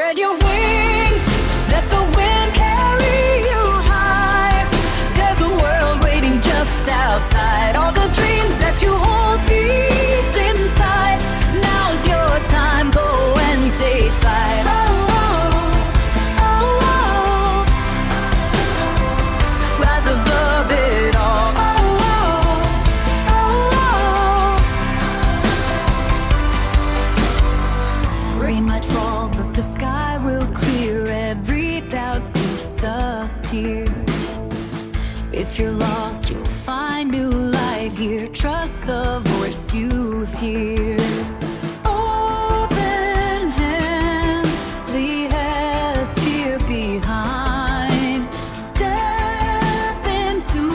Spread your wings, let the wind carry you high. There's a world waiting just outside. All the dreams that you hold deep inside. Now's your time, go and take flight. Oh, oh, oh, oh. Rise above it all. Oh, oh, oh. Rain might fall, but the sky will clear. Every doubt disappears. If you're lost, you'll find new light here. Trust the voice you hear. Open hands, leave fear behind. Step into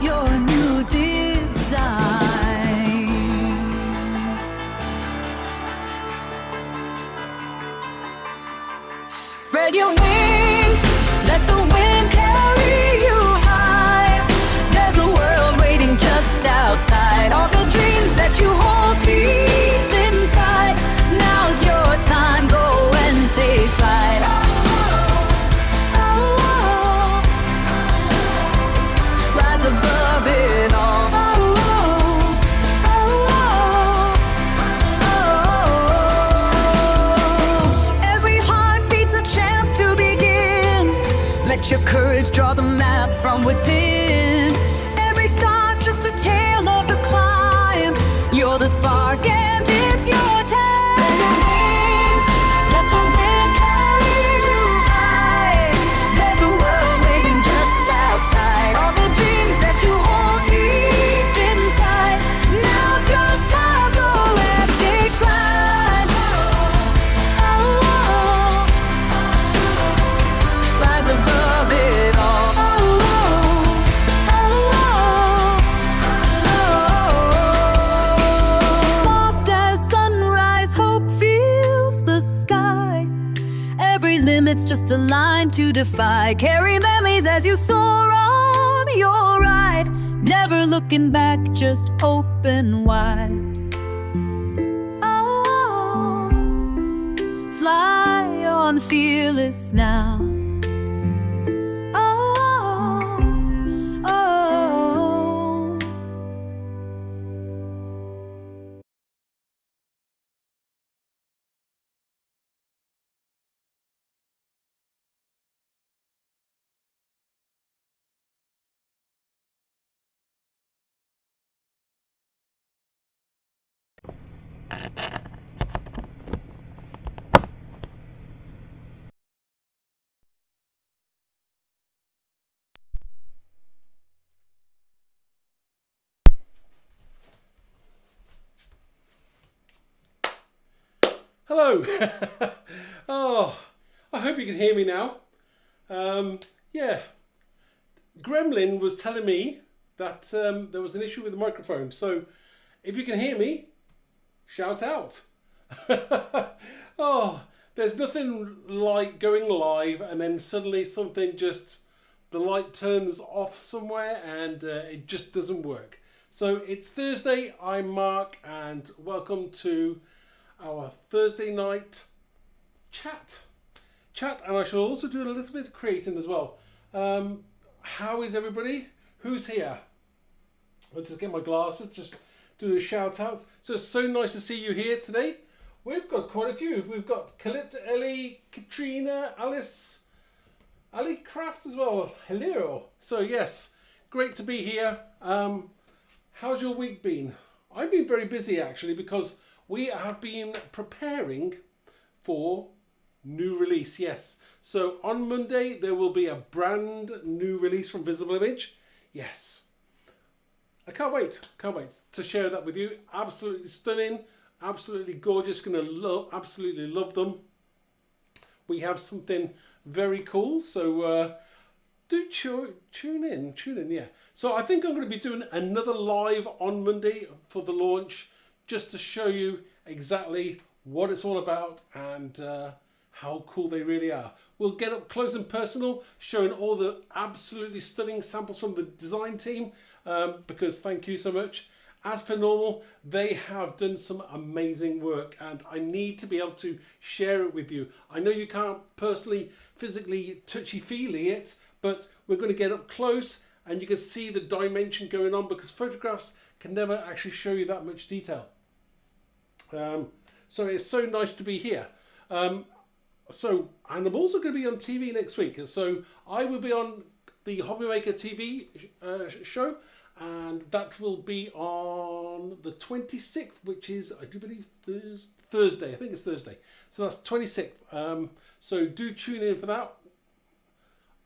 your new design. Spread your wings, let the wind carry you high. There's a world waiting just outside. All the dreams that you hold deep inside. Now's your time, go and take flight. Oh, oh, oh. Rise above it all. Oh, oh, oh. Every heart beats a chance to begin. Let your courage draw the map from within. Every star's just a tale of the climb. You're the spark and it's your time. Spread your wings, let the wind carry you high. There's a world waiting just outside. All the dreams that you hold deep inside. Now's your time, go and take flight. Oh, oh, oh. Rise above it all. Oh, oh, oh. Soft as sunrise, hope fills the sky. Every limit's just a line to defy. Carry memories as you soar on your ride. Never looking back, just open wide. Oh, fly on fearless now. Oh, oh. Hello. Oh, I hope you can hear me now. Yeah, Gremlin was telling me that there was an issue with the microphone. So if you can hear me, shout out. Oh, there's nothing like going live and then suddenly something just, the light turns off somewhere and it just doesn't work. So it's Thursday, I'm Mark, and welcome to our Thursday night chat, and I shall also do a little bit of creating as well. How is everybody? Who's here? I'll just get my glasses, just do the shout outs. So it's so nice to see you here today. We've got quite a few. We've got Calypto, Ellie, Katrina, Alice, Ali Craft as well. Hello. So yes, great to be here. How's your week been? I've been very busy actually, because we have been preparing for new release, yes. So on Monday, there will be a brand new release from Visible Image. Yes. I can't wait to share that with you. Absolutely stunning, absolutely gorgeous. Absolutely love them. We have something very cool, so do tune in, yeah. So I think I'm going to be doing another live on Monday for the launch, just to show you exactly what it's all about and how cool they really are. We'll get up close and personal, showing all the absolutely stunning samples from the design team, because thank you so much. as per normal, they have done some amazing work and I need to be able to share it with you. I know you can't personally, physically, touchy-feely it, but we're going to get up close and you can see the dimension going on because photographs can never actually show you that much detail. So it's so nice to be here. And I'm also going to be on TV next week. So I will be on the Hobbymaker TV show, and that will be on the 26th, which is, I do believe, Thursday. I think it's Thursday. So that's 26th. So do tune in for that.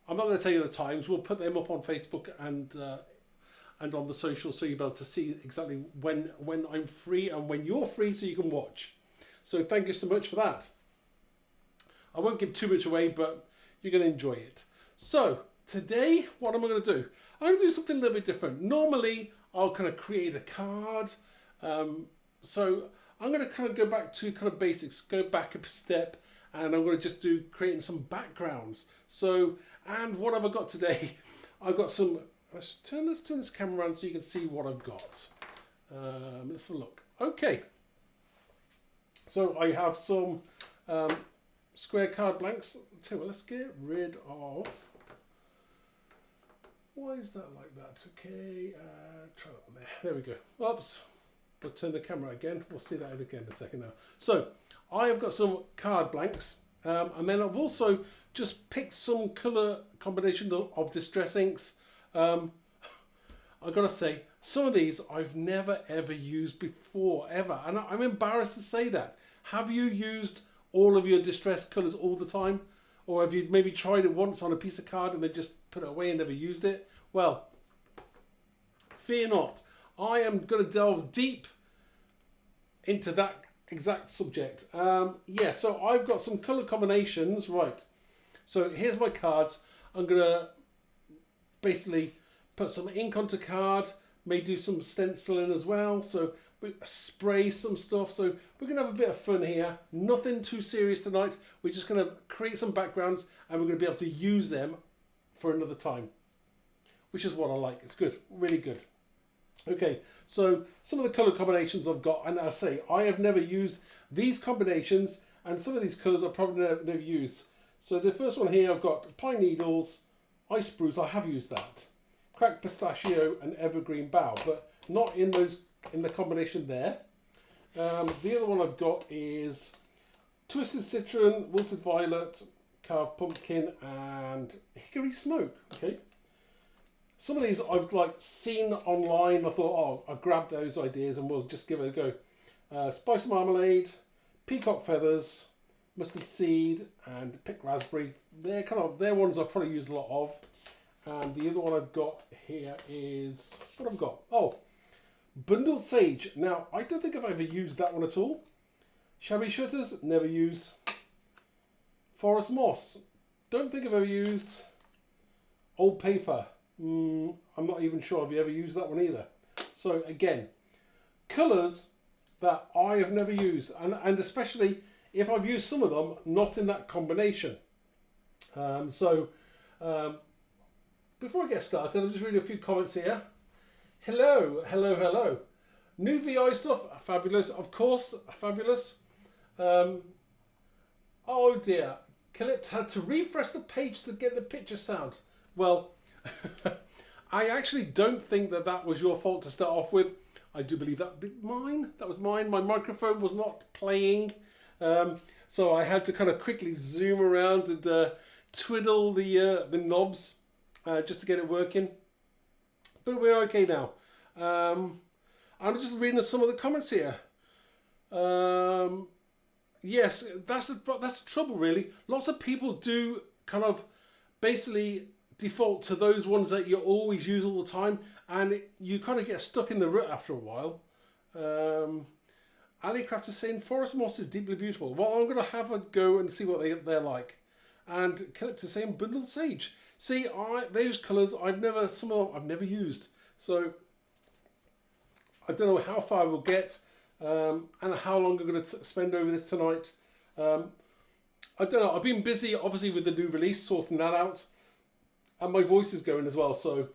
I'm not going to tell you the times. We'll put them up on Facebook and on the socials, so you'll be able to see exactly when I'm free and when you're free, so you can watch. So thank you so much for that. I won't give too much away, but you're going to enjoy it. So today, what am I going to do? I'm going to do something a little bit different. Normally, I'll kind of create a card. So I'm going to kind of go back to kind of basics, go back a step, and I'm going to just do creating some backgrounds. So, and what have I got today? I've got some, let's turn this camera around so you can see what I've got. Let's have a look. Okay. So I have some square card blanks. Tell you what, let's get rid of. Why is that like that? Okay, try that one there. There we go. Oops. We'll turn the camera again. We'll see that again in a second now. So I have got some card blanks, and then I've also just picked some colour combination of distress inks. I've got to say, some of these I've never ever used before, ever. And I'm embarrassed to say that. Have you used all of your distress colours all the time? Or have you maybe tried it once on a piece of card and then just put it away and never used it? Well, fear not. I am going to delve deep into that exact subject. Yeah, so I've got some colour combinations. Right. So here's my cards. I'm going to basically put some ink onto card, may do some stenciling as well. So we spray some stuff. So we're going to have a bit of fun here. Nothing too serious tonight. We're just going to create some backgrounds and we're going to be able to use them for another time, which is what I like. It's good, really good. Okay, so some of the colour combinations I've got, and I say I have never used these combinations, and some of these colours I've probably never used. So the first one here, I've got pine needles, ice spruce. I have used that, cracked pistachio, and evergreen bough, but not in the combination there. The other one I've got is twisted citron, wilted violet, carved pumpkin, and hickory smoke. Okay. Some of these I've seen online. I thought, oh, I'll grab those ideas and we'll just give it a go. Spice marmalade, peacock feathers, mustard seed, and picked raspberry. They're ones I've probably used a lot of. And the other one I've got here is what I've got. Oh, bundled sage. Now I don't think I've ever used that one at all. Shabby shutters, never used. Forest moss, don't think I've ever used. Old paper. I'm not even sure I've ever used that one either. So again, colours that I have never used, and especially if I've used some of them, not in that combination. Before I get started, I'll just read a few comments here. Hello, hello, hello. New VI stuff, fabulous, of course, fabulous. Oh dear, Calypt had to refresh the page to get the picture sound. Well, I actually don't think that was your fault to start off with. I do believe that was mine. My microphone was not playing. So I had to kind of quickly zoom around and twiddle the knobs just to get it working. But we're okay now. I'm just reading some of the comments here. Yes, that's the trouble really. Lots of people do kind of basically default to those ones that you always use all the time, and you kind of get stuck in the rut after a while. Ali Craft is saying forest moss is deeply beautiful. Well, I'm going to have a go and see what they're like. And Calypt is saying bundled sage. See, those colours some of them I've never used. So I don't know how far we'll get and how long I'm going to spend over this tonight. I don't know. I've been busy, obviously, with the new release, sorting that out. And my voice is going as well, so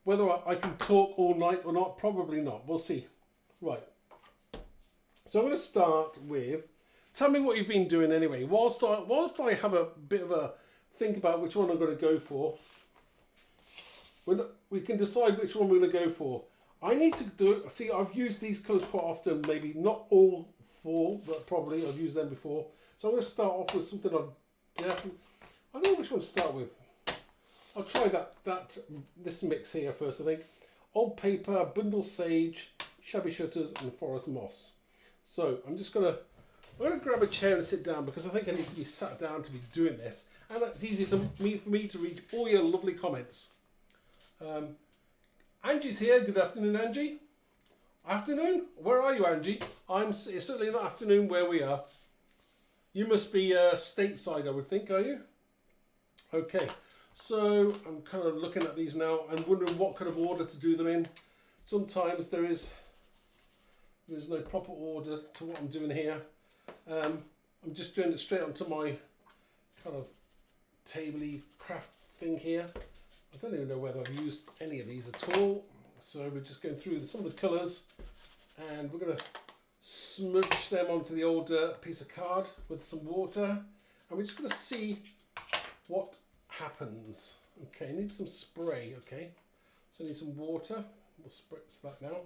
whether I can talk all night or not, probably not. We'll see. Right. So I'm going to start with, tell me what you've been doing anyway. Whilst I have a bit of a think about which one I'm going to go for, we can decide which one we're going to go for. I need to do it. See, I've used these colours quite often, maybe not all four, but probably I've used them before. So I'm going to start off with something I've definitely, I don't know which one to start with. I'll try this mix here first, I think. Old paper, bundle sage, shabby shutters, and forest moss. So I'm going to grab a chair and sit down because I think I need to be sat down to be doing this. And it's easy for me to read all your lovely comments. Angie's here. Good afternoon, Angie. Afternoon? Where are you, Angie? It's certainly not afternoon where we are. You must be stateside, I would think, are you? Okay. So I'm kind of looking at these now and wondering what kind of order to do them in. Sometimes there's no proper order to what I'm doing here. I'm just doing it straight onto my kind of tabley craft thing here. I don't even know whether I've used any of these at all. So we're just going through some of the colours and we're going to smudge them onto the old piece of card with some water. And we're just going to see what happens. Okay, I need some spray, okay. So I need some water. We'll spritz that now.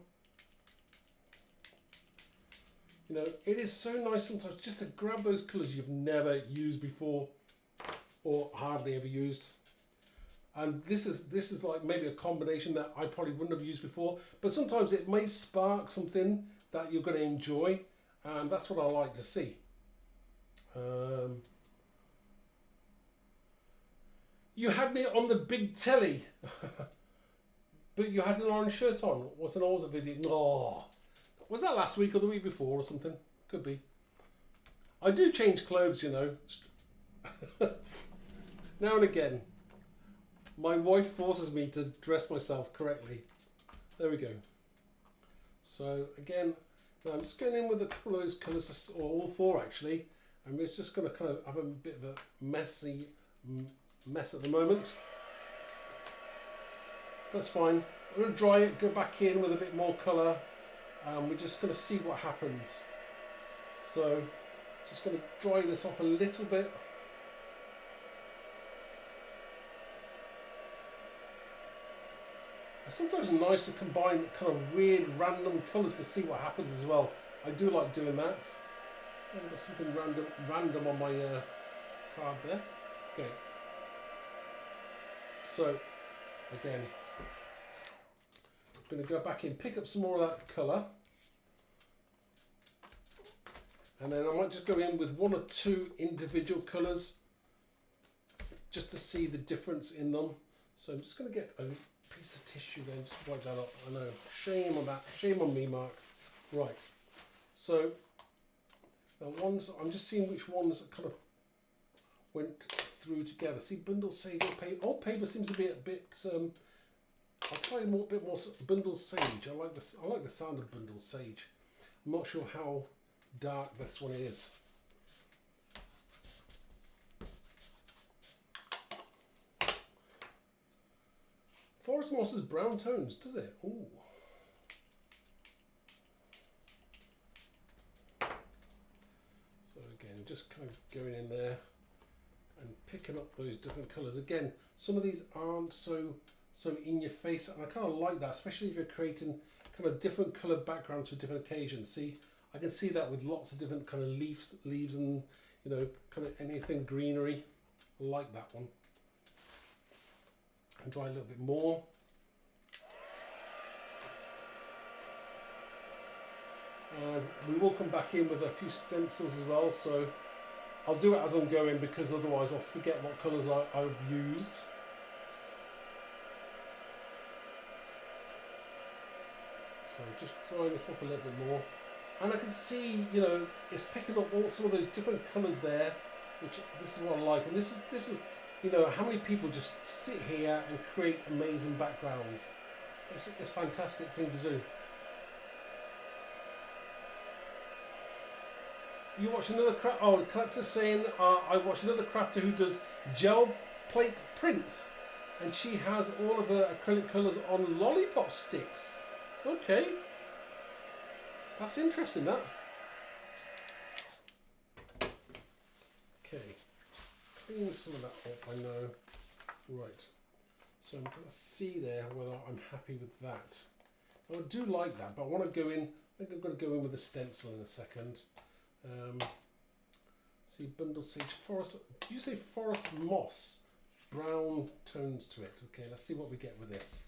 You know, it is so nice sometimes just to grab those colours you've never used before or hardly ever used. And this is like maybe a combination that I probably wouldn't have used before, but sometimes it may spark something that you're going to enjoy, and that's what I like to see. You had me on the big telly, but you had an orange shirt on. What's an older video? Oh, was that last week or the week before or something? Could be. I do change clothes, you know. Now and again. My wife forces me to dress myself correctly. There we go. So again, now I'm just going in with a couple of those colours, or all four actually. And we're just going to kind of have a bit of a messy mess at the moment. That's fine. I'm going to dry it, go back in with a bit more colour. We're just going to see what happens. So just going to dry this off a little bit. It's sometimes nice to combine kind of weird random colours to see what happens as well. I do like doing that. I've got something random on my card there. Okay. So again, I'm going to go back in, pick up some more of that colour, and then I might just go in with one or two individual colours just to see the difference in them. So I'm just going to get a piece of tissue then, just wipe that up. I know, shame on that, shame on me, Mark. Right, so the ones, I'm just seeing which ones kind of went through together. See, bundle sage, old paper seems to be a bit, I'll try a bit more bundle sage. I like the sound of bundle sage. I'm not sure how dark this one is. Forest moss is brown tones, does it? Ooh. So again, just kind of going in there and picking up those different colours. Again, some of these aren't so in your face, and I kind of like that, especially if you're creating kind of different coloured backgrounds for different occasions. See, I can see that with lots of different kind of leaves and, you know, kind of anything greenery. I like that one. And dry a little bit more. And we will come back in with a few stencils as well, so I'll do it as I'm going because otherwise I'll forget what colours I've used. So just dry this up a little bit more. And I can see, you know, it's picking up all some of those different colours there, which this is what I like. And this is you know, how many people just sit here and create amazing backgrounds. It's a fantastic thing to do. You watch another craft. Oh, the collector's saying I watch another crafter who does gel plate prints, and she has all of her acrylic colours on lollipop sticks. Okay. That's interesting, that. Okay, clean some of that up, I know. Right, so I'm going to see there whether I'm happy with that. I do like that, but I want to go in, I think I'm going to go in with a stencil in a second. See, bundle sage, forest, do you say forest moss? Brown tones to it. Okay, let's see what we get with this.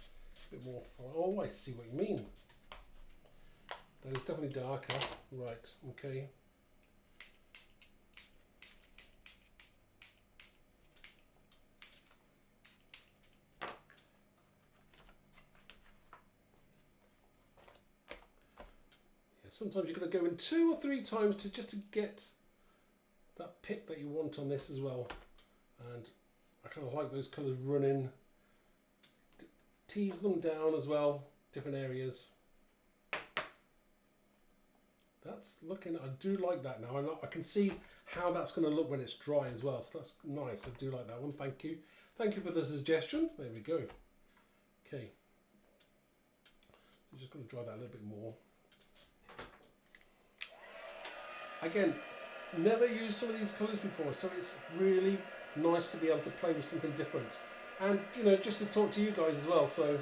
A bit more, oh, I see what you mean. That is definitely darker. Right, okay. Yeah, sometimes you've got to go in 2 or 3 times to just to get that pip that you want on this as well. And I kind of like those colours running. Tease them down as well, different areas. That's looking, I do like that now. I can see how that's going to look when it's dry as well. So that's nice. I do like that one. Thank you. Thank you for the suggestion. There we go. Okay. I'm just going to dry that a little bit more. Again, never used some of these colours before, so it's really nice to be able to play with something different. And, you know, just to talk to you guys as well. So,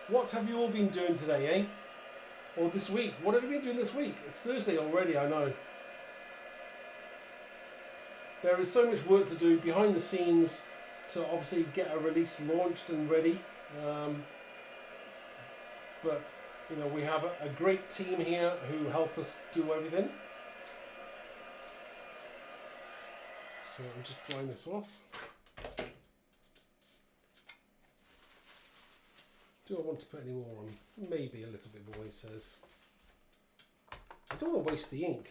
what have you all been doing today, eh? Or this week? What have you been doing this week? It's Thursday already, I know. There is so much work to do behind the scenes to obviously get a release launched and ready. But, you know, we have a great team here who help us do everything. So I'm just drying this off. Do I want to put any more on? Maybe a little bit more, he says. I don't want to waste the ink.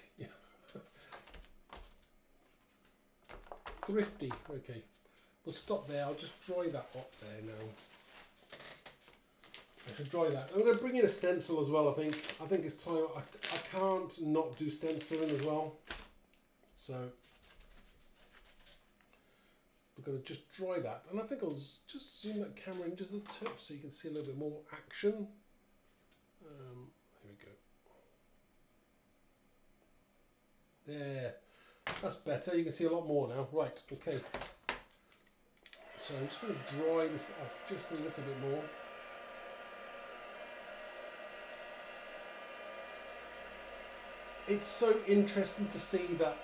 Thrifty. Okay. We'll stop there. I'll just dry that up there now. I should dry that. I'm going to bring in a stencil as well, I think. I think it's time. I can't not do stenciling as well. So we're going to just dry that, and I think I'll just zoom that camera in just a touch so you can see a little bit more action. There we go. There, that's better. You can see a lot more now. Right, okay. So I'm just going to dry this off just a little bit more. It's so interesting to see that.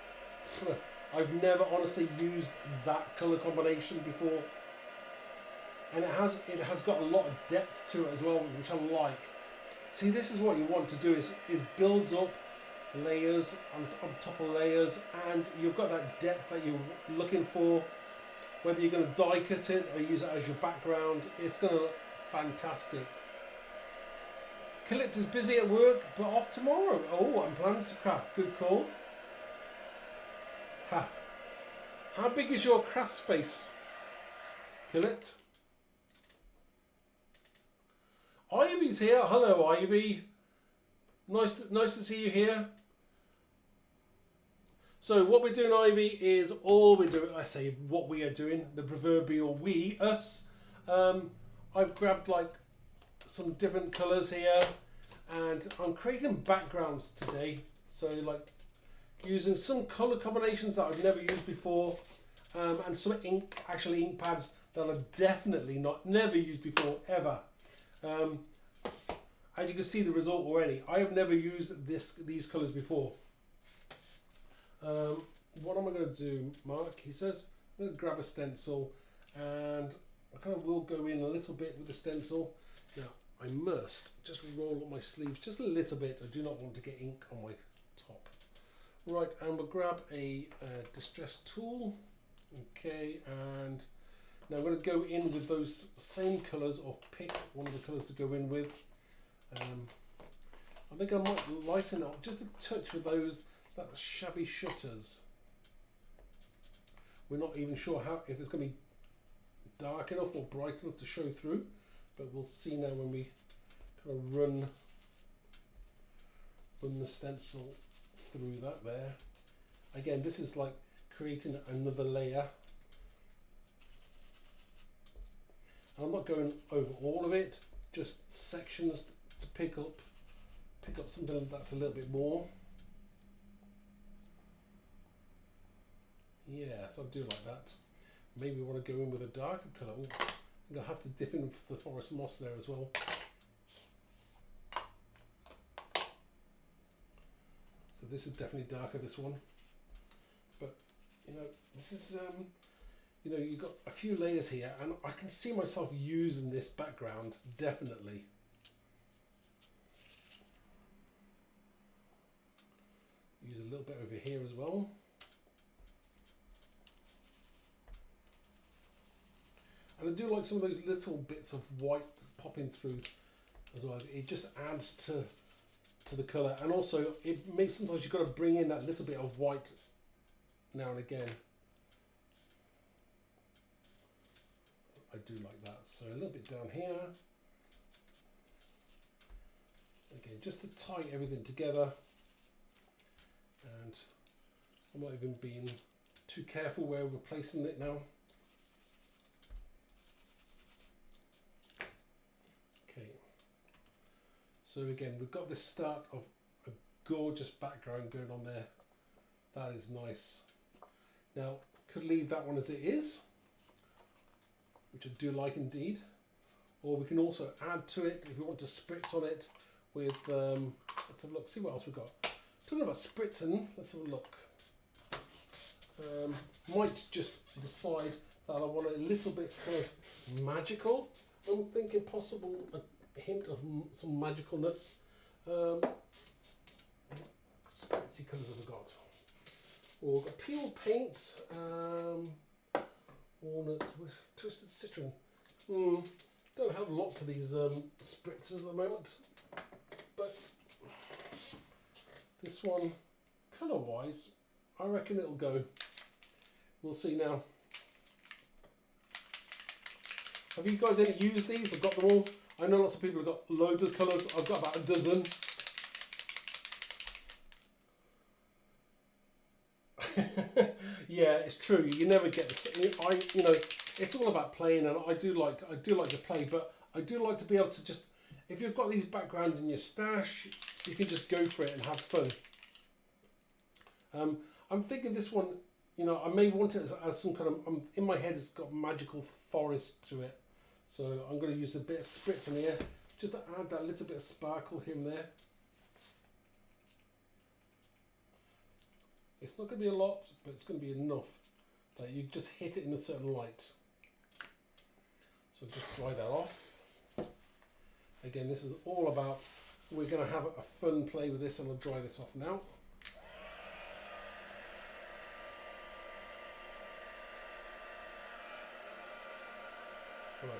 I've never honestly used that colour combination before, and it has got a lot of depth to it as well, which I like. See, this is what you want to do is build up layers on top of layers, and you've got that depth that you're looking for. Whether you're going to die cut it or use it as your background, it's going to look fantastic. Collector's busy at work, but off tomorrow. Oh, I'm planning to craft. Good call. Ha. How big is your craft space? Killit? Ivy's here. Hello, Ivy. Nice to see you here. So what we're doing, Ivy, is all we're doing. I say what we are doing. The proverbial we, us. I've grabbed like some different colours here, and I'm creating backgrounds today. So like using some colour combinations that I've never used before, and some ink pads that I've definitely never used before ever. As you can see the result already, I have never used these colours before. What am I going to do, Mark? He says I'm going to grab a stencil, and I kind of will go in a little bit with the stencil. Now I must just roll up my sleeves just a little bit. I do not want to get ink on my top. Right, and we'll grab a distress tool. Okay, and now I'm going to go in with those same colours, or pick one of the colours to go in with. I think I might lighten up just a touch with that shabby shutters. We're not even sure if it's going to be dark enough or bright enough to show through, but we'll see now when we kind of run the stencil through that there. Again, this is like creating another layer. I'm not going over all of it, just sections to pick up pick up something that's a little bit more. Yes, I do like that. Maybe want to go in with a darker colour. Ooh, I think I'll have to dip in for the forest moss there as well. So this is definitely darker, this one. But, you know, this is, you know, you've got a few layers here, and I can see myself using this background, definitely. Use a little bit over here as well. And I do like some of those little bits of white popping through as well. It just adds to the colour, and also it makes, sometimes you've got to bring in that little bit of white now and again. I do like that. So a little bit down here. Again, just to tie everything together. And I'm not even being too careful where we're placing it now. Okay. So again, we've got this start of a gorgeous background going on there. That is nice. Now, could leave that one as it is, which I do like indeed. Or we can also add to it if we want to spritz on it with, let's have a look, see what else we've got. Talking about spritzing, let's have a look. Might just decide that I want it a little bit kind of magical. I'm thinking possible a hint of some magicalness. Spritzy colours have we got? Oh, we've got peel paint, walnut with twisted citron. Don't have lots of these spritzers at the moment, but this one, colour wise, I reckon it'll go. We'll see now. Have you guys any used these? I've got them all. I know lots of people have got loads of colours. I've got about a dozen. Yeah, it's true. You never get the. You know, it's all about playing, and I do like to play, but I do like to be able to just, if you've got these backgrounds in your stash, you can just go for it and have fun. I'm thinking this one, you know, I may want it as some kind of, in my head it's got magical forest to it. So I'm going to use a bit of spritz on here, just to add that little bit of sparkle here and there. It's not going to be a lot, but it's going to be enough that you just hit it in a certain light. So just dry that off. Again, this is all about, we're going to have a fun play with this, and I'll dry this off now. Right.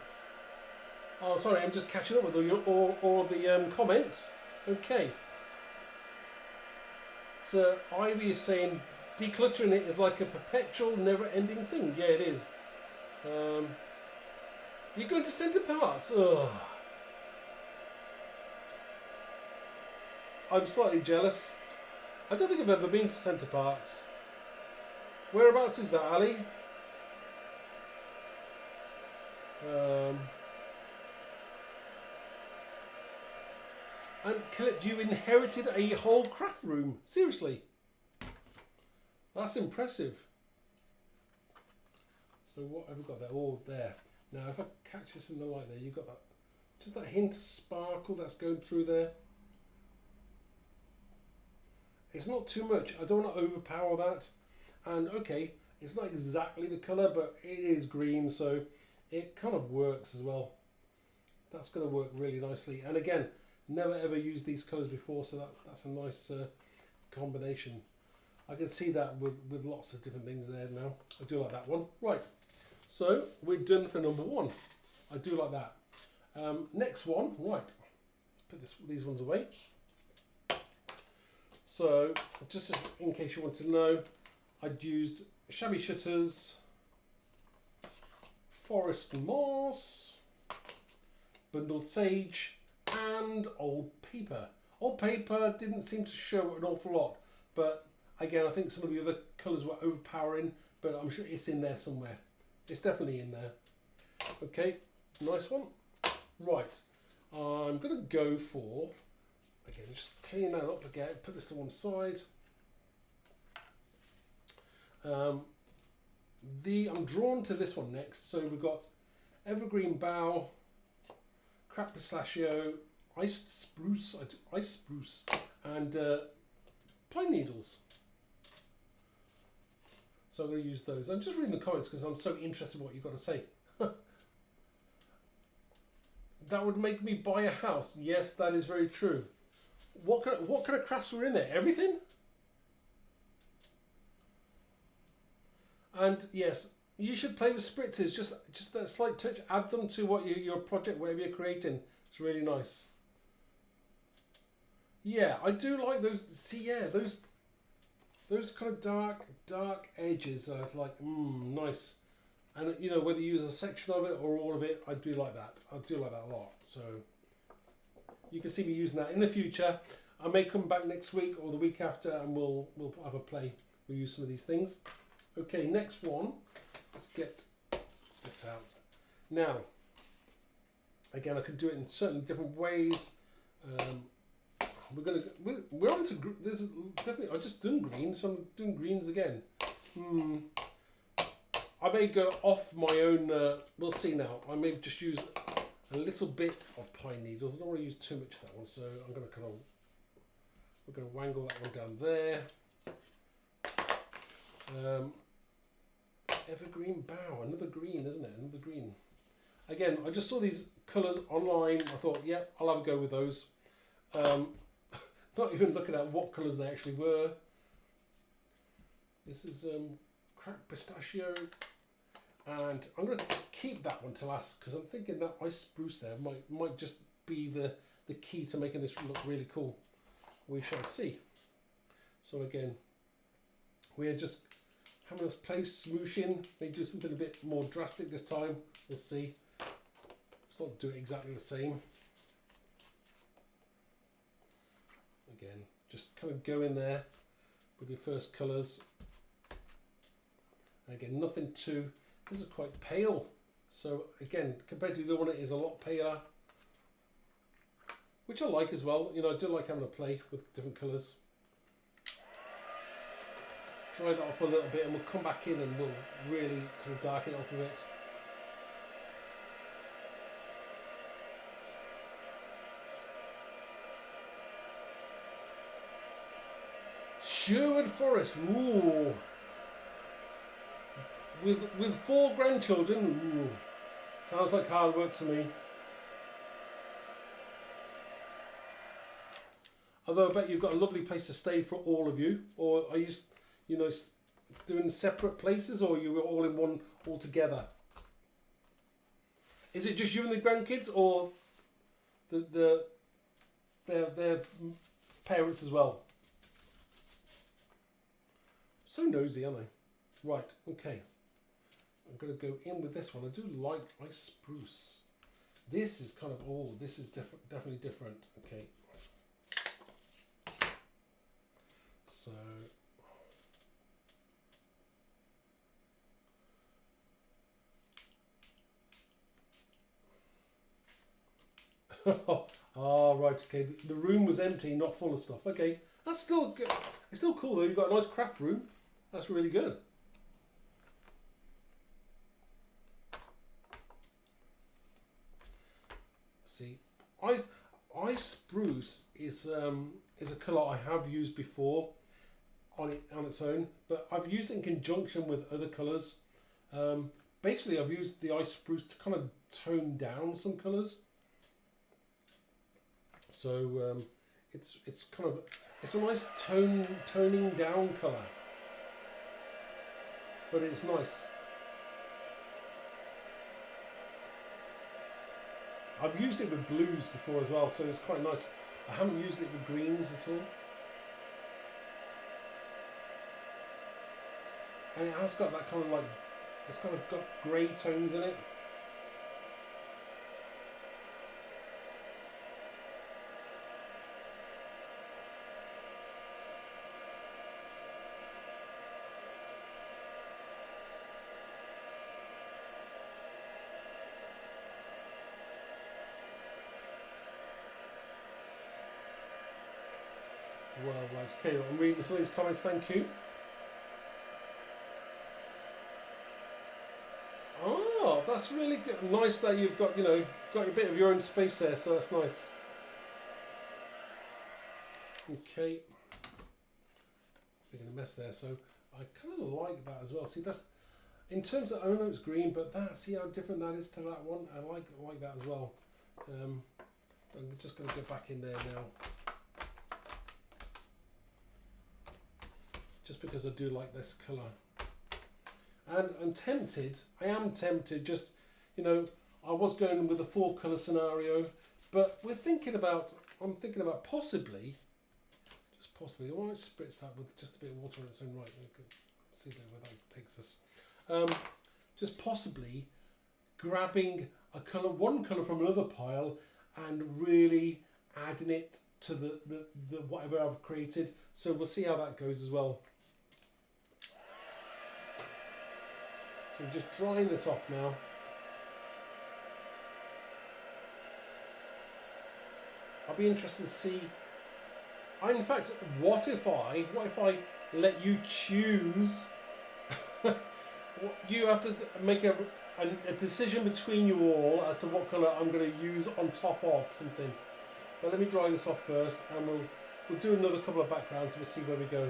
Oh, sorry, I'm just catching up with all the comments. Okay. So Ivy is saying decluttering it is like a perpetual, never-ending thing. Yeah, it is. You're going to Centre Parks? Ugh. I'm slightly jealous. I don't think I've ever been to Centre Parks. Whereabouts is that, Ali? And Caleb, you inherited a whole craft room. Seriously. That's impressive. So what have we got there? Oh, there. Now, if I catch this in the light there, you've got that, just that hint of sparkle that's going through there. It's not too much. I don't want to overpower that. And okay, it's not exactly the colour, but it is green, so it kind of works as well. That's going to work really nicely. And again, never ever used these colours before, so that's a nice combination. I can see that with lots of different things there now. I do like that one. Right, so we're done for number one. I do like that. Next one, right. Put these ones away. So just in case you want to know, I'd used shabby shutters, forest moss, bundled sage, and old paper. Old paper didn't seem to show an awful lot, but again, I think some of the other colours were overpowering, but I'm sure it's in there somewhere. It's definitely in there. Okay, nice one. Right, I'm going to go for again, just clean that up again. Put this to one side. I'm drawn to this one next. So we've got evergreen bough, cracked pistachio, iced spruce, and pine needles. So I'm going to use those. I'm just reading the comments because I'm so interested in what you've got to say. That would make me buy a house. Yes, that is very true. What kind of crafts were in there? Everything? And yes, you should play with spritzes. Just that slight touch. Add them to what your project, whatever you're creating. It's really nice. Yeah, I do like those. See, yeah, those kind of dark edges are like nice. And you know, whether you use a section of it or all of it, I do like that. I do like that a lot. So you can see me using that in the future. I may come back next week or the week after, and we'll have a play. We'll use some of these things. Okay, next one. Let's get this out. Now, again, I can do it in certain different ways. We're on to, there's definitely, I just done greens, so I'm doing greens again. I may go off my own, we'll see now. I may just use a little bit of pine needles. I don't want to use too much of that one, so I'm going to we're going to wangle that one down there. Evergreen bough, another green, isn't it? Another green. Again, I just saw these colours online. I thought, yep, I'll have a go with those. Not even looking at what colours they actually were. This is cracked pistachio, and I'm going to keep that one to last because I'm thinking that ice spruce there might just be the key to making this look really cool. We shall see. So again, we're just having this place smooshing. Maybe do something a bit more drastic this time. We'll see. Let's not do it exactly the same. Again, just kind of go in there with your first colours. Again, nothing too, this is quite pale. So again, compared to the other one, it is a lot paler, which I like as well. You know, I do like having a play with different colours. Dry that off a little bit and we'll come back in and we'll really kind of darken it up a bit. Sherwood Forest, ooh. With 4 grandchildren, ooh. Sounds like hard work to me. Although I bet you've got a lovely place to stay for all of you, or are you, you know, doing separate places, or you were all in one all together? Is it just you and the grandkids, or their parents as well? So nosy, aren't I? Right, okay. I'm going to go in with this one. I do like ice spruce. This is kind of, oh, this is different, definitely different. Okay. So, oh, right, okay. The room was empty, not full of stuff. Okay, that's still good. It's still cool though. You've got a nice craft room. That's really good. See, ice spruce is a colour I have used before on its own, but I've used it in conjunction with other colours. Basically, I've used the ice spruce to kind of tone down some colours. So it's kind of, it's a nice toning down colour, but it's nice. I've used it with blues before as well, so it's quite nice. I haven't used it with greens at all. And it has got that kind of like, it's kind of got grey tones in it. Right. Okay, I'm reading some of these comments. Thank you. Oh, that's really good. Nice that you've got, got a bit of your own space there, so that's nice. Okay. Making a mess there, so I kind of like that as well. See, that's in terms of, I know it's green, but see how different that is to that one. I like that as well. I'm just going to go back in there now, just because I do like this colour. And I am tempted, just, I was going with the 4-colour scenario, but I'm thinking about possibly, I might spritz that with just a bit of water in its own right. See where that takes us. Just possibly grabbing one colour from another pile and really adding it to the whatever I've created. So we'll see how that goes as well. So I'm just drying this off now. I'll be interested to see. In fact, what if I let you choose? You have to make a decision between you all as to what colour I'm going to use on top of something. But let me dry this off first, and we'll do another couple of backgrounds. We'll see where we go.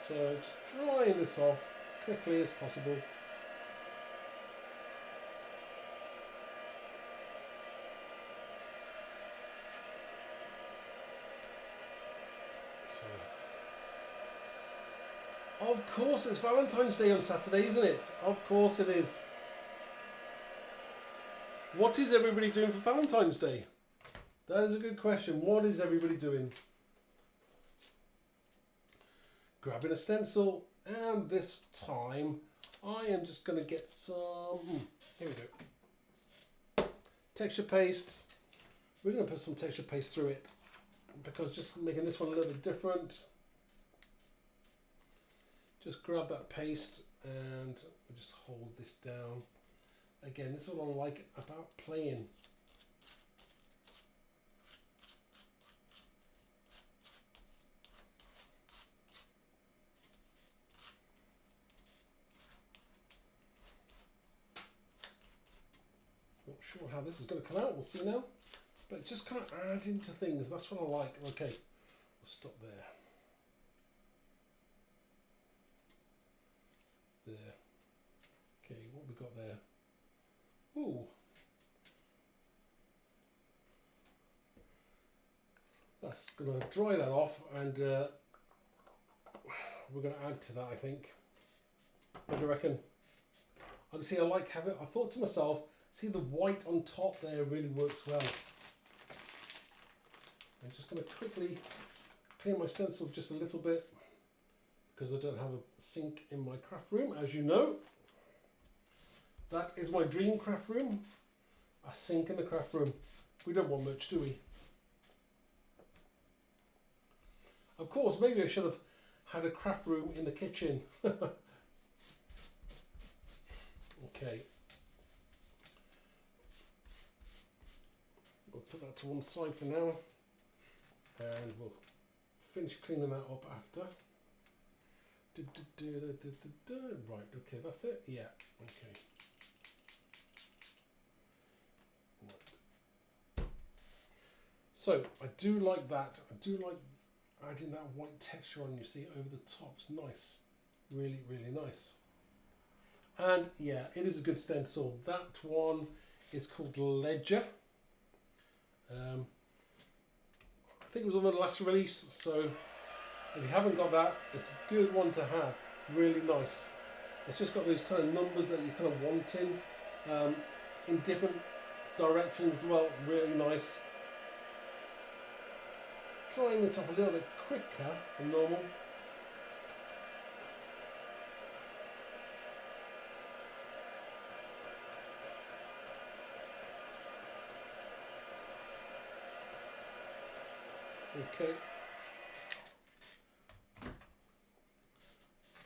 So just drying this off quickly as possible. So, of course, it's Valentine's Day on Saturday, isn't it? Of course it is. What is everybody doing for Valentine's Day? That is a good question. What is everybody doing? Grabbing a stencil, and this time I am just going to get some, here we go, texture paste. We're going to put some texture paste through it, because just making this one a little bit different. Just grab that paste and just hold this down. Again, this is what I like about playing. Not sure how this is going to come out, we'll see now. But just kind of add into things, that's what I like. Okay, we'll stop there. There. Okay, what we got there? Ooh. That's going to dry that off, and we're going to add to that, I think. What do you reckon? I see. I like having. I thought to myself, see the white on top there really works well. I'm just going to quickly clean my stencil just a little bit, because I don't have a sink in my craft room, as you know. That is my dream craft room, a sink in the craft room. We don't want much, do we? Of course, maybe I should have had a craft room in the kitchen. Okay. We'll put that to one side for now, and we'll finish cleaning that up after. Right, okay, that's it? Yeah, okay. Right. So, I do like that. I do like adding that white texture on, you see, over the top. It's nice. Really, really nice. And yeah, it is a good stencil. That one is called Ledger. I think it was on the last release, so if you haven't got that, it's a good one to have. Really nice. It's just got those kind of numbers that you're kind of wanting in different directions as well. Really nice. Drying this off a little bit quicker than normal. Okay.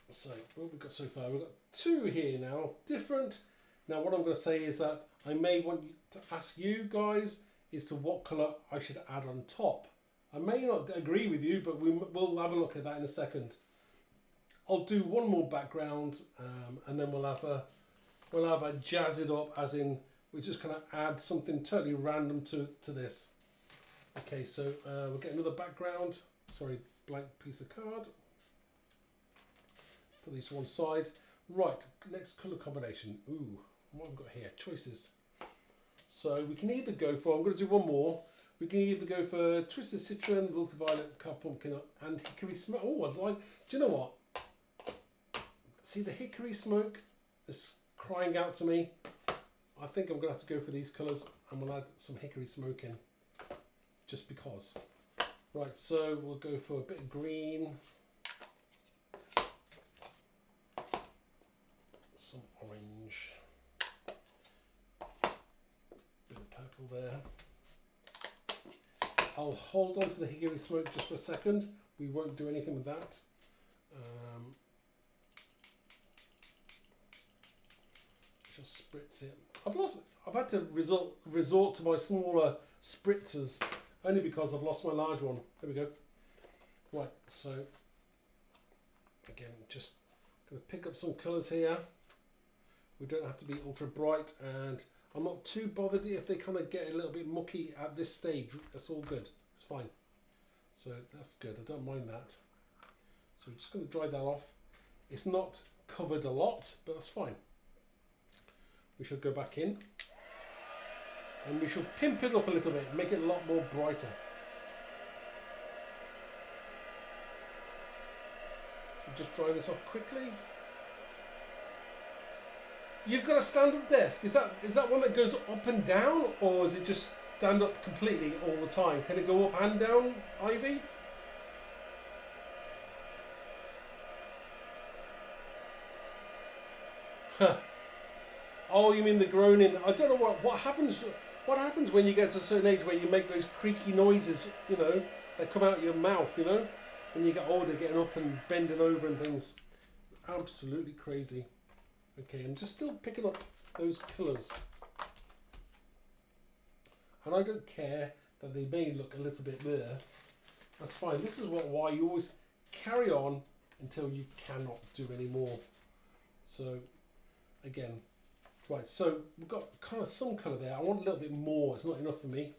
So what have we got so far? We've got two here now. Different Now what I'm going to say is that I may want to ask you guys as to what colour I should add on top. I may not agree with you, but we'll have a look at that in a second. I'll do one more background, and then we'll have a jazz it up, as in we're just going to add something totally random to this. Okay, so we'll get another background. Sorry, blank piece of card. Put these to one side. Right, next colour combination. Ooh, what have we got here? Choices. So we can either go for, I'm going to do one more. We can either go for Twisted Citron, Wilted Violet, Car Pumpkin, and Hickory Smoke. Oh, I'd like, do you know what? See, the Hickory Smoke is crying out to me. I think I'm going to have to go for these colours, and we'll add some Hickory Smoke in, just because. Right, so we'll go for a bit of green. Some orange. Bit of purple there. I'll hold on to the Hickory Smoke just for a second. We won't do anything with that. Just spritz it. I've had to resort to my smaller spritzers only because I've lost my large one. There we go. Right, so again, just going to pick up some colours here. We don't have to be ultra bright, and I'm not too bothered if they kind of get a little bit mucky at this stage. That's all good. It's fine. So that's good. I don't mind that. So we're just going to dry that off. It's not covered a lot, but that's fine. We shall go back in, and we shall pimp it up a little bit, make it a lot more brighter. Just dry this off quickly. You've got a stand-up desk. Is that one that goes up and down, or is it just stand up completely all the time? Can it go up and down, Ivy? Huh. Oh, you mean the groaning? I don't know what happens. What happens when you get to a certain age where you make those creaky noises? You know, that come out of your mouth. You know, when you get older, getting up and bending over and things. Absolutely crazy. Okay, I'm just still picking up those colours, and I don't care that they may look a little bit there. That's fine. This is why you always carry on until you cannot do any more. So again. Right, so we've got kind of some colour there. I want a little bit more. It's not enough for me.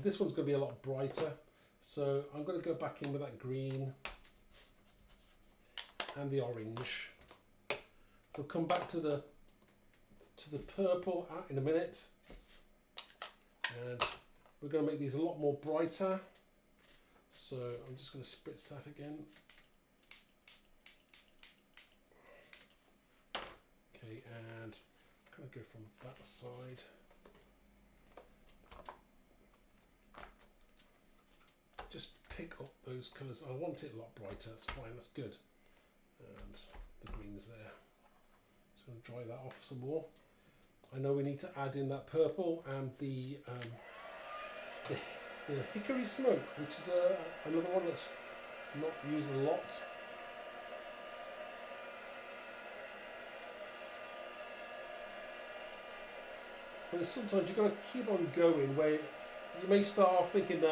This one's going to be a lot brighter. So I'm going to go back in with that green and the orange. We'll come back to the purple in a minute. And we're going to make these a lot more brighter. So I'm just going to spritz that again. Okay, and I'm going to go from that side. Just pick up those colours. I want it a lot brighter. That's fine. That's good. And the green's there. Just going to dry that off some more. I know we need to add in that purple and the hickory smoke, which is another one that's not used a lot. But sometimes you've got to keep on going where you may start off thinking,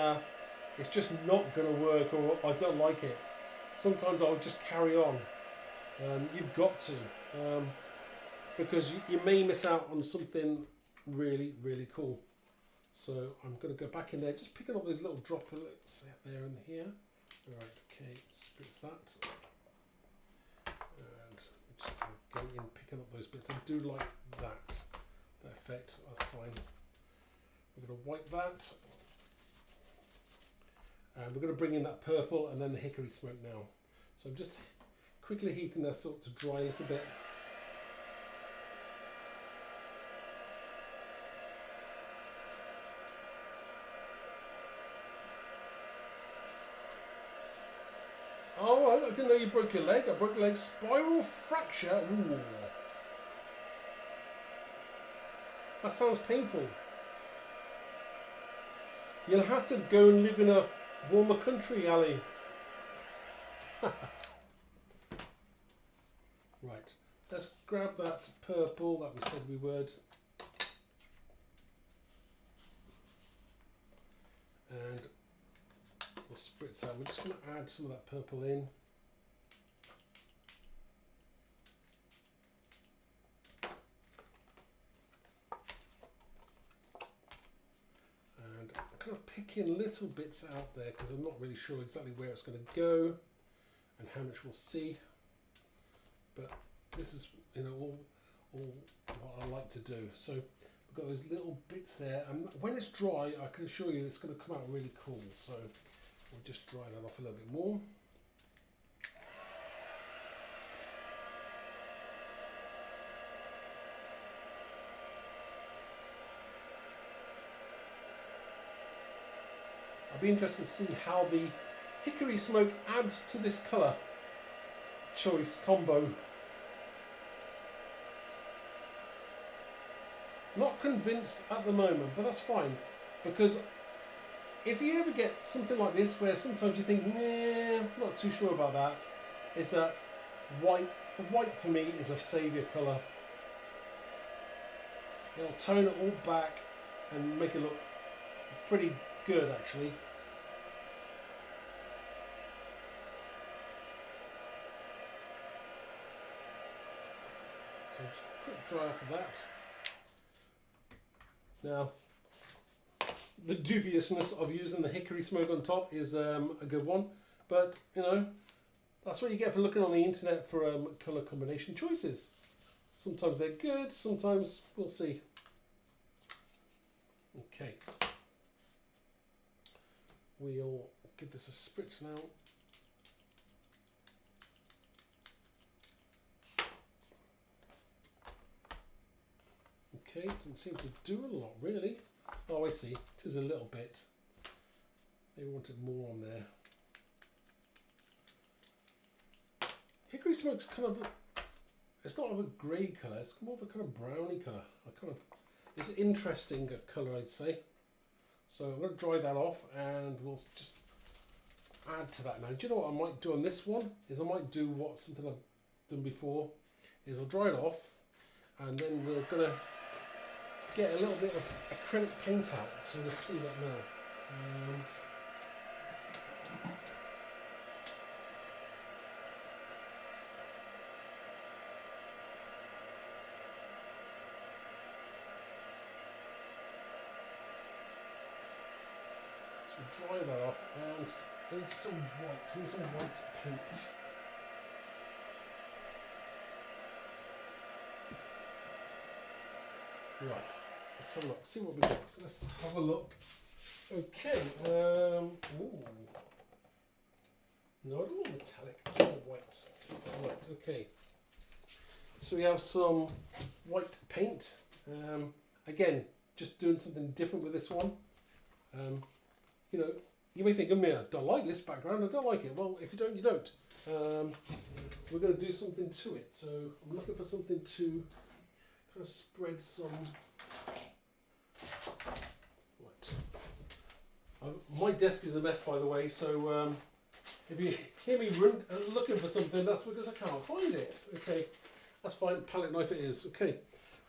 it's just not going to work, or I don't like it. Sometimes I'll just carry on. You've got to, because you may miss out on something really, really cool. So I'm going to go back in there, just picking up those little droplets there and here. All right, okay, spritz that. And I'm just going to go in picking up those bits. I do like that effect. That's fine. We're going to wipe that. And we're going to bring in that purple and then the hickory smoke now. So I'm just quickly heating this up to dry it a bit. Oh, I didn't know you broke your leg. I broke your leg. Spiral fracture. Ooh. That sounds painful. You'll have to go and live in a warmer country, Ali. Right. let's grab that purple that we said we would. And we'll spritz out. We're just going to add some of that purple in. And I'm kind of picking little bits out there because I'm not really sure exactly where it's going to go and how much we'll see. But this is, you know, all what I like to do. So we've got those little bits there, and when it's dry, I can assure you it's going to come out really cool. So we'll just dry that off a little bit more. I'd be interested to see how the hickory smoke adds to this colour choice combo. Not convinced at the moment, but that's fine, because if you ever get something like this where sometimes you think, nah, not too sure about that, is that white. The white for me is a saviour colour. It'll tone it all back and make it look pretty good actually. So just quick dry off of that. Now, the dubiousness of using the hickory smoke on top is a good one, but you know, that's what you get for looking on the internet for colour combination choices. Sometimes they're good, sometimes we'll see. Okay, we'll give this a spritz now. Okay, doesn't seem to do a lot really. Oh, I see, it is a little bit. Maybe wanted more on there. Hickory smoke's kind of, it's not of a grey colour, it's more of a kind of browny colour. It's interesting colour, I'd say. So I'm going to dry that off and we'll just add to that now. Do you know what I might do on this one? Is I might do something I've done before, is I'll dry it off and then we're going to get a little bit of acrylic paint out. So we'll see that now. So dry that off and need some white paint. Right, let's have a look, see what we got. Let's have a look. Okay, ooh. No, I don't want metallic, I want white. Right, okay. So we have some white paint. Again, just doing something different with this one. You know, you may think, oh man, I don't like this background, I don't like it. Well, if you don't, you don't. We're going to do something to it. So I'm looking for something to kind of spread some. Right. My desk is a mess, by the way, so if you hear me looking for something, that's because I can't find it. Okay, that's fine, palette knife it is. Okay,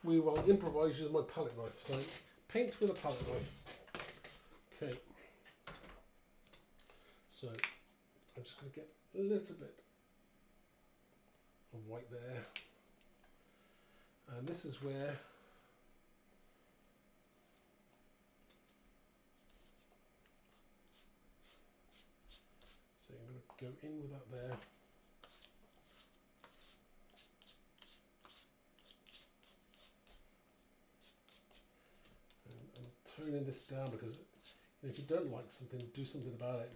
we will improvise using my palette knife. So paint with a palette knife. Okay, so I'm just going to get a little bit of white there. And this is where so I'm going to go in with that there. And I'm toning this down because if you don't like something, do something about it.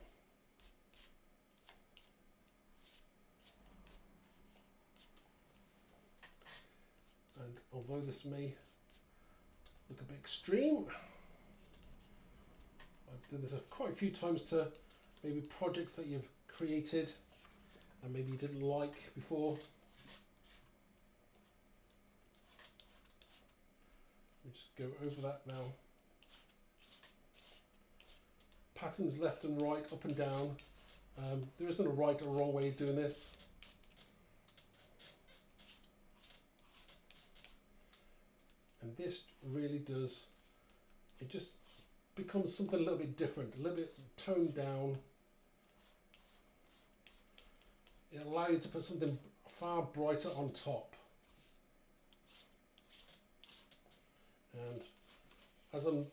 And although this may look a bit extreme, I've done this quite a few times to maybe projects that you've created and maybe you didn't like before. Just go over that now. Patterns left and right, up and down. There isn't a right or wrong way of doing this. And this really does, it just becomes something a little bit different, a little bit toned down. It allows you to put something far brighter on top. And as I'm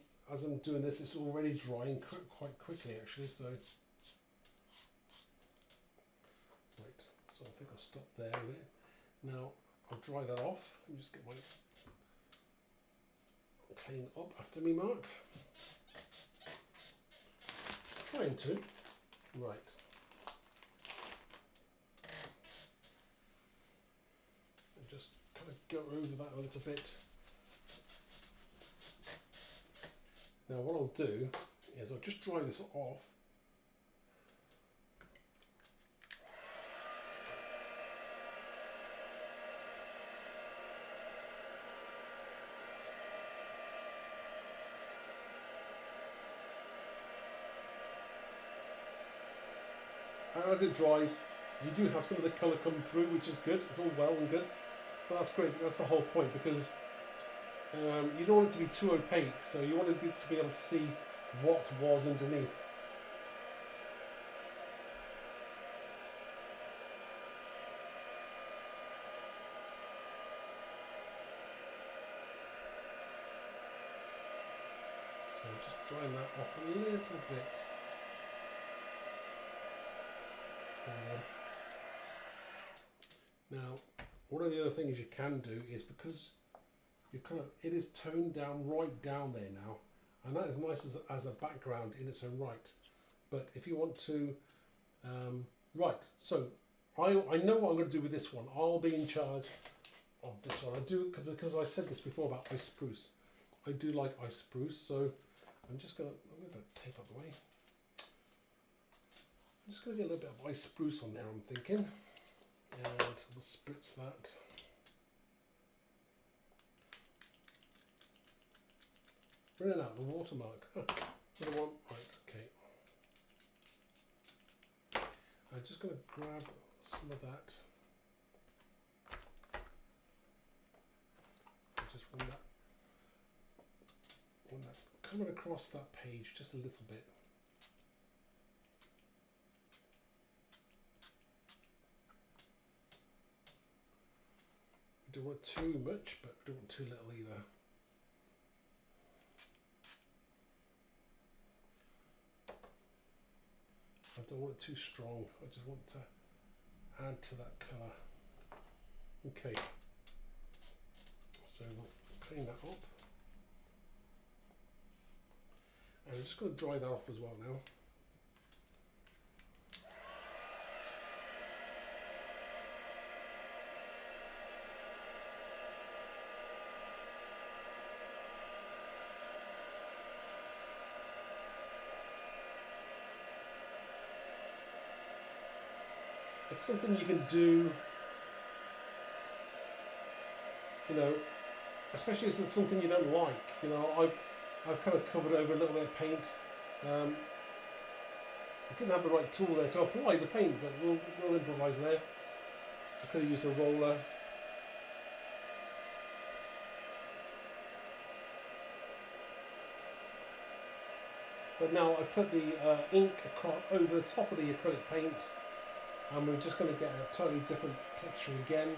doing this, it's already drying quite quickly actually. So right, so I think I'll stop there with it. Now I'll dry that off and just get my clean up after me, Mark. Trying to. Right. And just kind of go over that a little bit. Now what I'll do is I'll just dry this off. And as it dries, you do have some of the colour come through, which is good. It's all well and good, but that's great. That's the whole point, because you don't want it to be too opaque, so you want it to be able to see what was underneath. So just drying that off a little bit. Now, one of the other things you can do is, because it is toned down right down there now, and that is nice as a background in its own right. But if you want to, right, so I know what I'm going to do with this one. I'll be in charge of this one. I do, because I said this before about ice spruce. I do like ice spruce, so I'm just going to move that tape out of the way. I'm just going to get a little bit of ice spruce on there, I'm thinking, and we'll spritz that. Running out the watermark. Huh. What I want, right, okay. I'm just going to grab some of that. I just want that coming across that page just a little bit. We don't want too much, but we don't want too little either. I don't want it too strong. I just want to add to that colour. Okay, so we'll clean that up. And I'm just going to dry that off as well now. It's something you can do, you know, especially if it's something you don't like. You know, I've kind of covered over a little bit of paint. I didn't have the right tool there to apply the paint, but we'll improvise there. I could have used a roller. But now I've put the ink over the top of the acrylic paint, and we're just going to get a totally different texture again.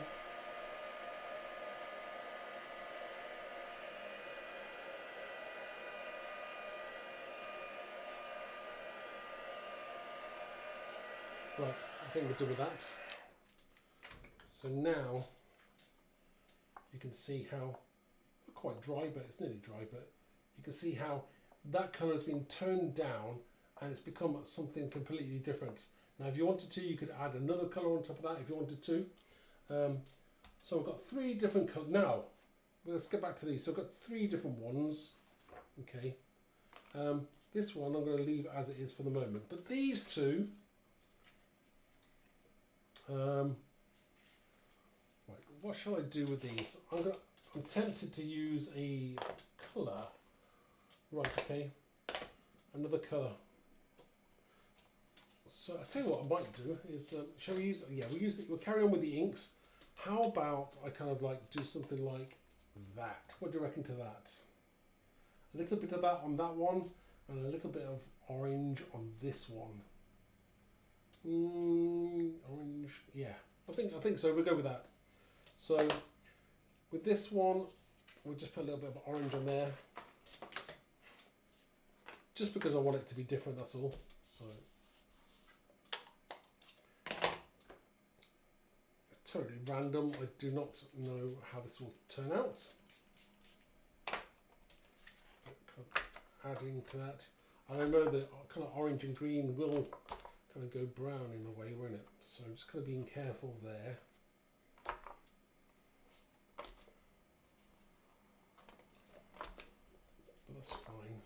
Right, I think we're done with that. So now you can see how, not quite dry, but it's nearly dry, but you can see how that colour has been toned down and it's become something completely different. Now if you wanted to, you could add another colour on top of that if you wanted to. So I've got three different colours. Now, let's get back to these. So I've got three different ones. Okay. This one I'm going to leave as it is for the moment. But these two, right, what shall I do with these? I'm tempted to use a colour. Right, okay. Another colour. So I tell you what I might do is, we'll carry on with the inks. How about I kind of like do something like that. What do you reckon to that? A little bit of that on that one, and a little bit of orange on this one. Orange, yeah. I think so. We'll go with that. So with this one, we'll just put a little bit of orange on there, just because I want it to be different. That's all. So totally random. I do not know how this will turn out. Adding to that, and I know that kind of orange and green will kind of go brown in a way, won't it? So I'm just kind of being careful there. But that's fine.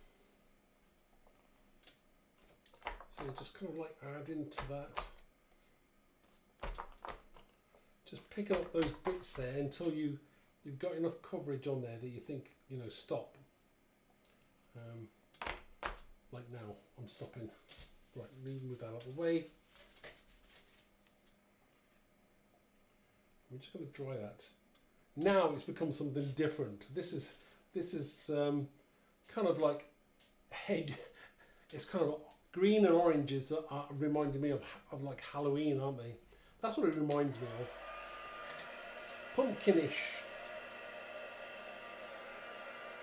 So you just kind of like add into that. Just pick up those bits there until you've got enough coverage on there that you think, you know, stop. Like now, I'm stopping. Right, move that out of the way. I'm just going to dry that. Now it's become something different. This is kind of like head. It's kind of green and oranges are reminding me of like Halloween, aren't they? That's what it reminds me of. Pumpkinish.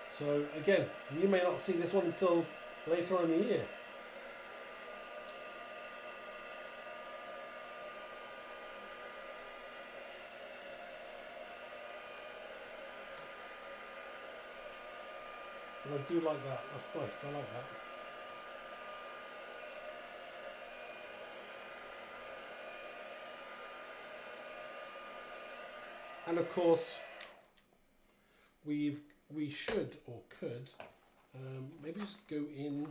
So again, you may not see this one until later on in the year. But I do like that. That's nice. I like that. And of course, we should or could maybe just go in,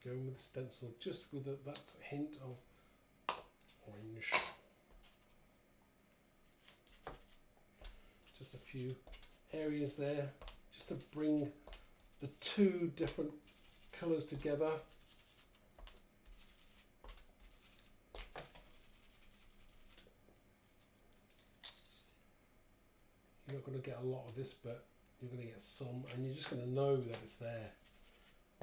going with the stencil, just with that hint of orange. Just a few areas there, just to bring the two different colours together. You're not going to get a lot of this, but you're going to get some, and you're just going to know that it's there.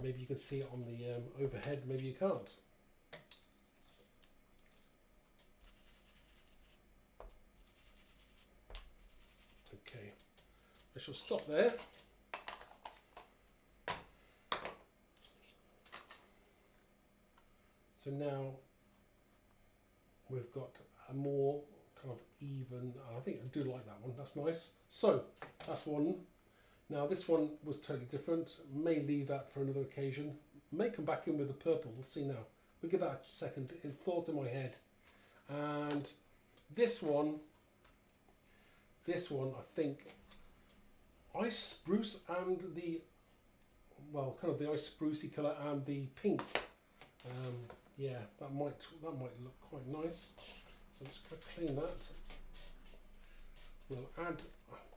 Maybe you can see it on the overhead, maybe you can't. Okay, I shall stop there. So now we've got a more kind of even, I think I do like that one, that's nice. So that's one. Now this one was totally different, may leave that for another occasion, may come back in with the purple, we'll see now. We'll give that a second, it thought in my head. And this one I think ice spruce and the, well, kind of the ice sprucey colour and the pink. Yeah, that might look quite nice. So I'm just going to clean that. We'll add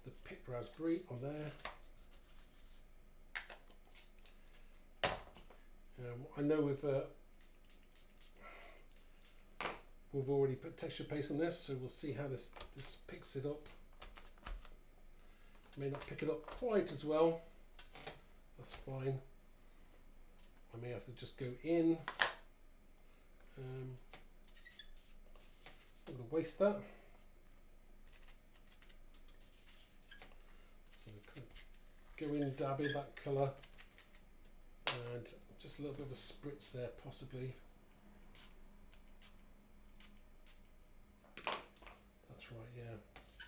the picked raspberry on there. I know we've already put texture paste on this, so we'll see how this picks it up. May not pick it up quite as well. That's fine. I may have to just go in. I'm going to waste that. So go in, dab in that colour, and just a little bit of a spritz there, possibly. That's right, yeah.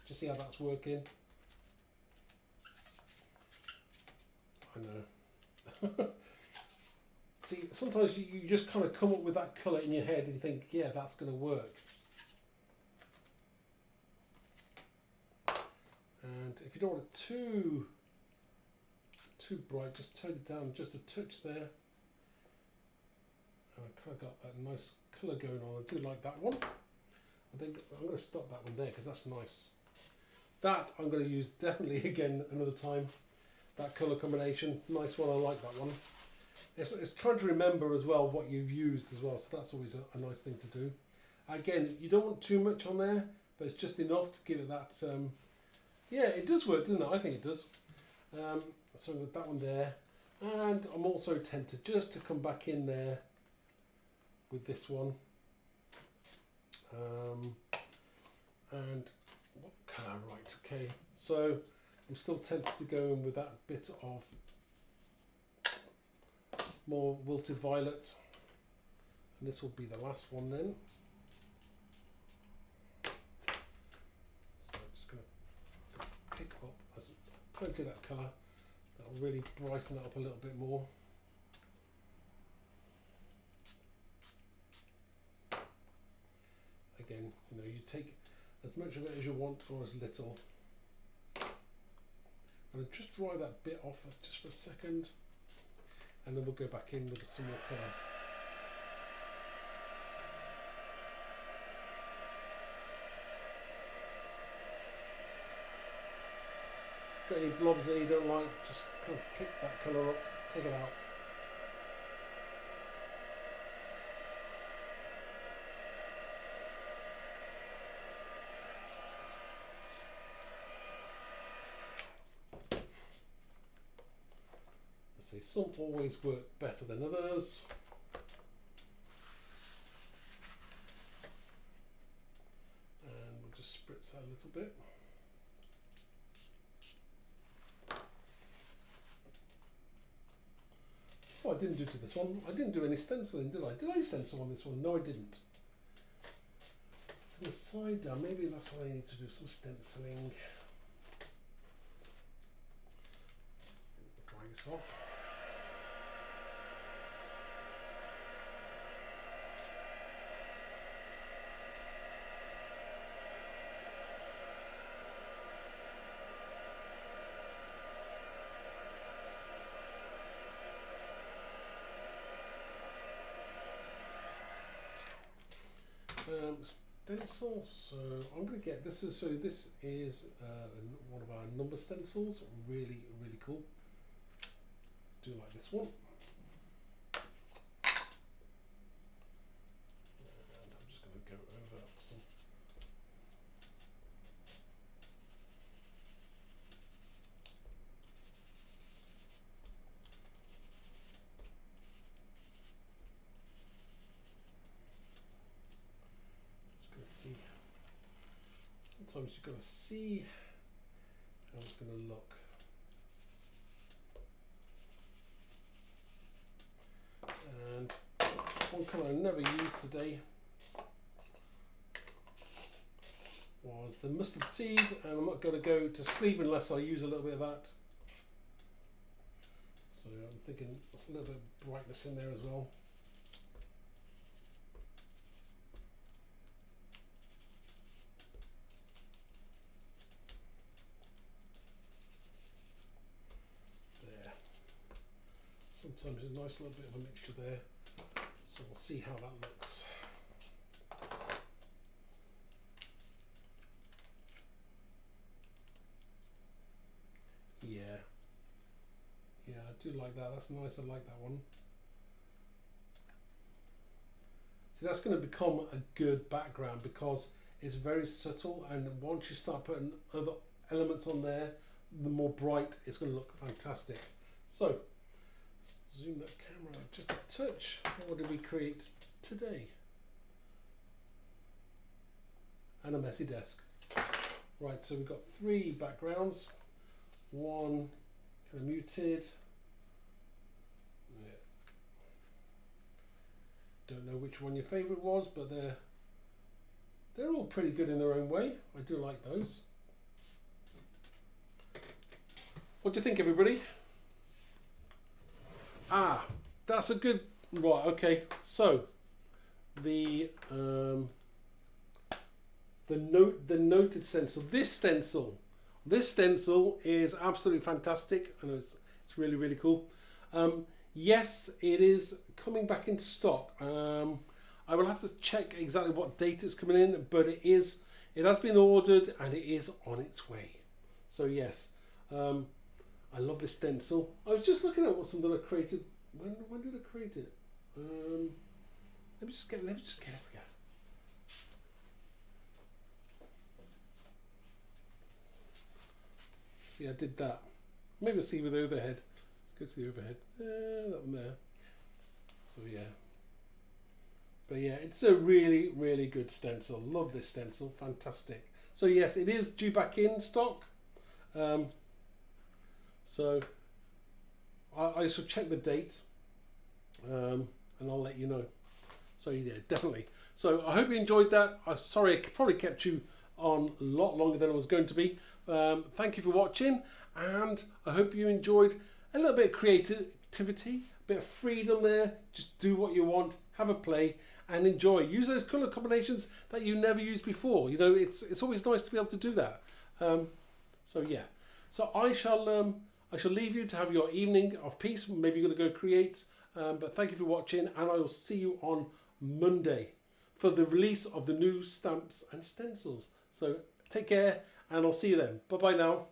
Just see how that's working. I know. See, sometimes you just kind of come up with that colour in your head and you think, yeah, that's going to work. And if you don't want it too bright, just tone it down just a touch there. And I kind of got that nice colour going on. I do like that one. I think I'm going to stop that one there because that's nice. That I'm going to use definitely again another time. That colour combination, nice one, I like that one. It's trying to remember as well what you've used as well, so that's always a nice thing to do. Again, you don't want too much on there, but it's just enough to give it that. Yeah, it does work, doesn't it? I think it does. So with that one there, and I'm also tempted just to come back in there with this one. And what colour? Right, okay. So I'm still tempted to go in with that bit of more wilted violet, and this will be the last one then. So I'm just going to pick up as plenty of that colour. That'll really brighten that up a little bit more. Again, you know, you take as much of it as you want or as little. And I'll just dry that bit off just for a second, and then we'll go back in with some more colour. Got any blobs that you don't like, just kind of pick that colour up, take it out. See, some always work better than others. And we'll just spritz that a little bit. Oh, I didn't do to this one. I didn't do any stenciling, did I? Did I stencil on this one? No, I didn't. To the side down, maybe that's what I need to do, some stenciling. Dry this off. Stencil, so I'm going to get this is one of our number stencils, really cool. Do like this one. And I'm just going to go over some. See, sometimes you've got to see how it's going to look. And one colour I never used today was the mustard seed, and I'm not going to go to sleep unless I use a little bit of that. So I'm thinking there's a little bit of brightness in there as well. Sometimes a nice little bit of a mixture there, so we'll see how that looks. Yeah, I do like that. That's nice. I like that one. See, that's going to become a good background because it's very subtle, and once you start putting other elements on there, the more bright it's going to look fantastic. So zoom that camera just a touch. What did we create today? And a messy desk. Right, so we've got 3 backgrounds. One kind of muted. Yeah. Don't know which one your favourite was, but they're all pretty good in their own way. I do like those. What do you think, everybody? Ah, that's a good, right, okay, so the noted stencil, this stencil is absolutely fantastic. I know it's really cool. Yes, it is coming back into stock. I will have to check exactly what date it's coming in, but it has been ordered and it is on its way. So yes, I love this stencil. I was just looking at what something I created. When did I create it? Let me just get it for you. See, I did that. Maybe we'll see with the overhead. Let's go to the overhead. That one there. So yeah. But yeah, it's a really, really good stencil. Love this stencil. Fantastic. So yes, it is due back in stock. So I shall check the date, and I'll let you know. So yeah, definitely. So I hope you enjoyed that. I'm sorry I probably kept you on a lot longer than I was going to be. Thank you for watching, and I hope you enjoyed a little bit of creativity, a bit of freedom there. Just do what you want, have a play, and enjoy. Use those colour combinations that you never used before. You know, it's always nice to be able to do that. So yeah. So I shall leave you to have your evening of peace. Maybe you're going to go create. But thank you for watching, and I will see you on Monday for the release of the new stamps and stencils. So take care, and I'll see you then. Bye bye now.